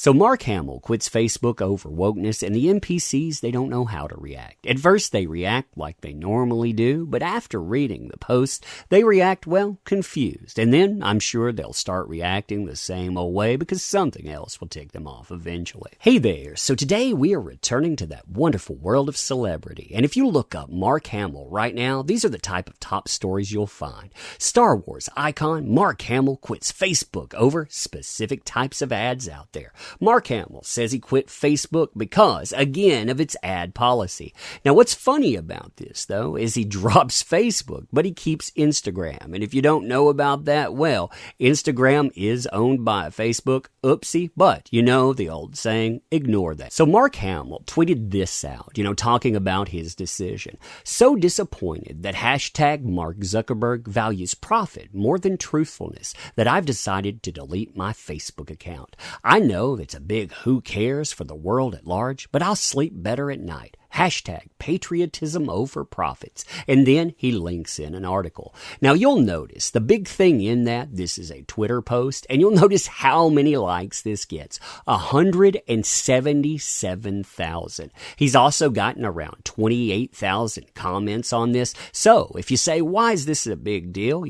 So Mark Hamill quits Facebook over wokeness, and the NPCs, they don't know how to react. At first, they react like they normally do, but after reading the post, they react, well, confused. And then I'm sure they'll start reacting the same old way because something else will tick them off eventually. Hey there, so today we are returning to that wonderful world of celebrity. And if you look up Mark Hamill right now, these are the type of top stories you'll find. Star Wars icon Mark Hamill quits Facebook over specific types of ads out there. Mark Hamill says he quit Facebook because, again, of its ad policy. Now, what's funny about this, though, is he drops Facebook, but he keeps Instagram. And if you don't know about that, well, Instagram is owned by Facebook. Oopsie, but you know the old saying, ignore that. So Mark Hamill tweeted this out, talking about his decision. So disappointed that hashtag Mark Zuckerberg values profit more than truthfulness that I've decided to delete my Facebook account. I know it's a big who cares for the world at large, but I'll sleep better at night. Hashtag patriotism over profits. And then he links in an article. Now you'll notice the big thing in that, this is a Twitter post, and you'll notice how many likes this gets. 177,000. He's also gotten around 28,000 comments on this. So if you say, why is this a big deal?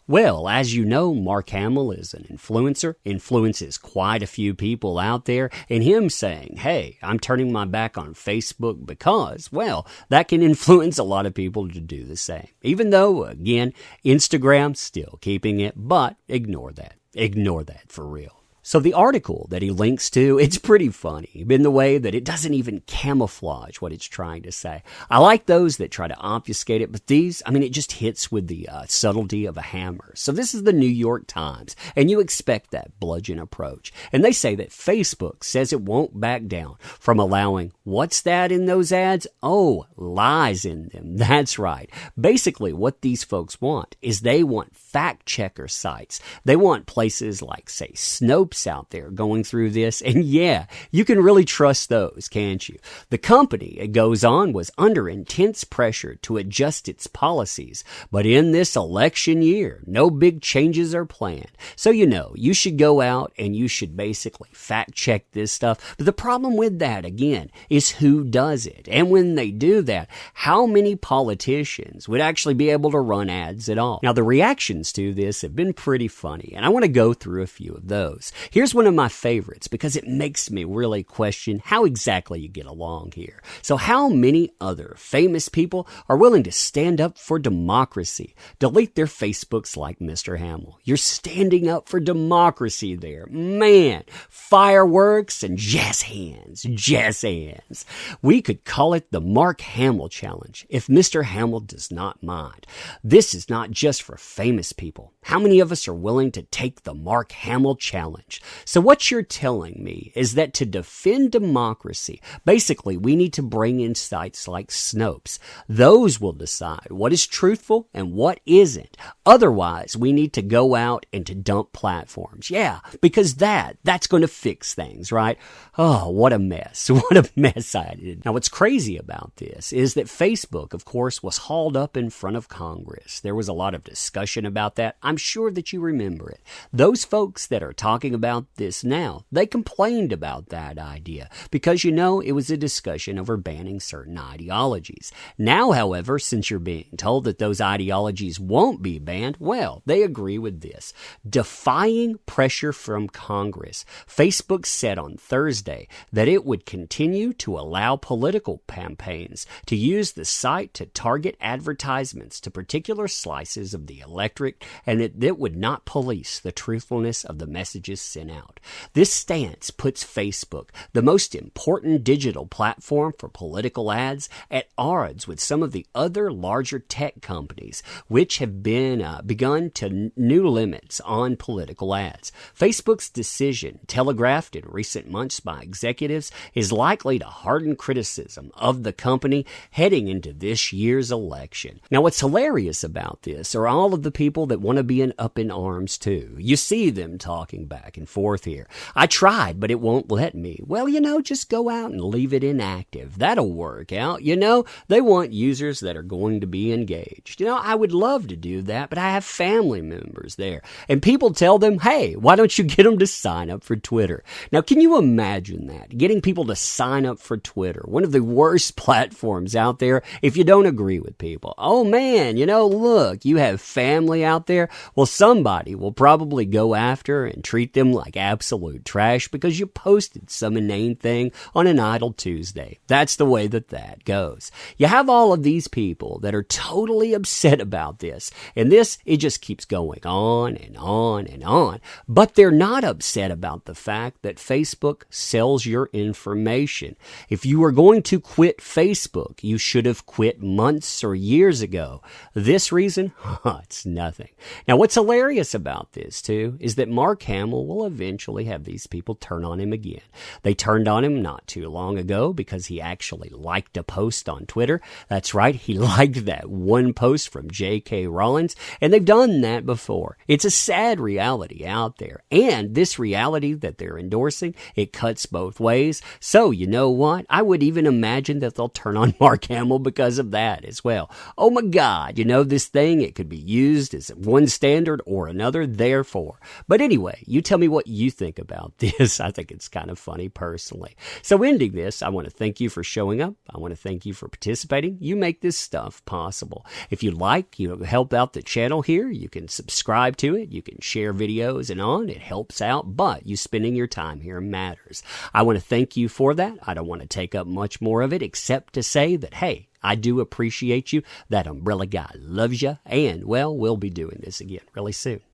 Well, as you know, Mark Hamill is an influencer, influences quite a few people out there, and him saying, hey, I'm turning my back on Facebook because, well, that can influence a lot of people to do the same. Even though, again, Instagram's still keeping it, but ignore that. Ignore that for real. So the article that he links to, it's pretty funny in the way that it doesn't even camouflage what it's trying to say. I like those that try to obfuscate it, but these, it just hits with the subtlety of a hammer. So this is the New York Times, and you expect that bludgeon approach. And they say that Facebook says it won't back down from allowing, what's that in those ads? Oh, lies in them. That's right. Basically, what these folks want is they want fact checker sites. They want places like, say, Snopes out there going through this. And yeah, you can really trust those, can't you? The company, it goes on, was under intense pressure to adjust its policies. But in this election year, no big changes are planned. So, you should go out and you should basically fact check this stuff. But the problem with that, again, is who does it. And when they do that, how many politicians would actually be able to run ads at all? Now, the reactions to this have been pretty funny, and I want to go through a few of those. Here's one of my favorites because it makes me really question how exactly you get along here. So how many other famous people are willing to stand up for democracy? Delete their Facebooks like Mr. Hamill. You're standing up for democracy there. Man, fireworks and jazz hands, jazz hands. We could call it the Mark Hamill Challenge if Mr. Hamill does not mind. This is not just for famous people. How many of us are willing to take the Mark Hamill Challenge? So what you're telling me is that to defend democracy, basically we need to bring in sites like Snopes. Those will decide what is truthful and what isn't. Otherwise, we need to go out and to dump platforms. Yeah, because that's going to fix things, right? Oh, what a mess. What a mess I did. Now, what's crazy about this is that Facebook, of course, was hauled up in front of Congress. There was a lot of discussion about that. I'm sure that you remember it. Those folks that are talking about this now, they complained about that idea because, it was a discussion over banning certain ideologies. Now, however, since you're being told that those ideologies won't be banned, well, they agree with this. Defying pressure from Congress, Facebook said on Thursday that it would continue to allow political campaigns to use the site to target advertisements to particular slices of the electorate, and that it would not police the truthfulness of the messages sent out. This stance puts Facebook, the most important digital platform for political ads, at odds with some of the other larger tech companies, which have begun to new limits on political ads. Facebook's decision, telegraphed in recent months by executives, is likely to harden criticism of the company heading into this year's election. Now, what's hilarious about this are all of the people people that want to be up in arms too. You see them talking back and forth here. I tried, but it won't let me. Well, just go out and leave it inactive. That'll work out. They want users that are going to be engaged. I would love to do that, but I have family members there. And people tell them, hey, why don't you get them to sign up for Twitter? Now, can you imagine that? Getting people to sign up for Twitter, one of the worst platforms out there, if you don't agree with people. Oh man, look, you have family out there. Well, somebody will probably go after and treat them like absolute trash because you posted some inane thing on an idle Tuesday. That's the way that goes. You have all of these people that are totally upset about this, and it just keeps going on and on and on. But they're not upset about the fact that Facebook sells your information. If you are going to quit Facebook, you should have quit months or years ago. This reason? It's nothing. Now, what's hilarious about this, too, is that Mark Hamill will eventually have these people turn on him again. They turned on him not too long ago because he actually liked a post on Twitter. That's right, he liked that one post from J.K. Rowling, and they've done that before. It's a sad reality out there, and this reality that they're endorsing, it cuts both ways. So, you know what? I would even imagine that they'll turn on Mark Hamill because of that as well. Oh my God, this thing, it could be used as one standard or another, therefore. But anyway, you tell me what you think about this. I think it's kind of funny personally. So ending this, I want to thank you for showing up. I want to thank you for participating. You make this stuff possible. If you like, help out the channel here, you can subscribe to it. You can share videos and on. It helps out, but you spending your time here matters. I want to thank you for that. I don't want to take up much more of it except to say that, hey, I do appreciate you. That umbrella guy loves you. And, well, we'll be doing this again really soon.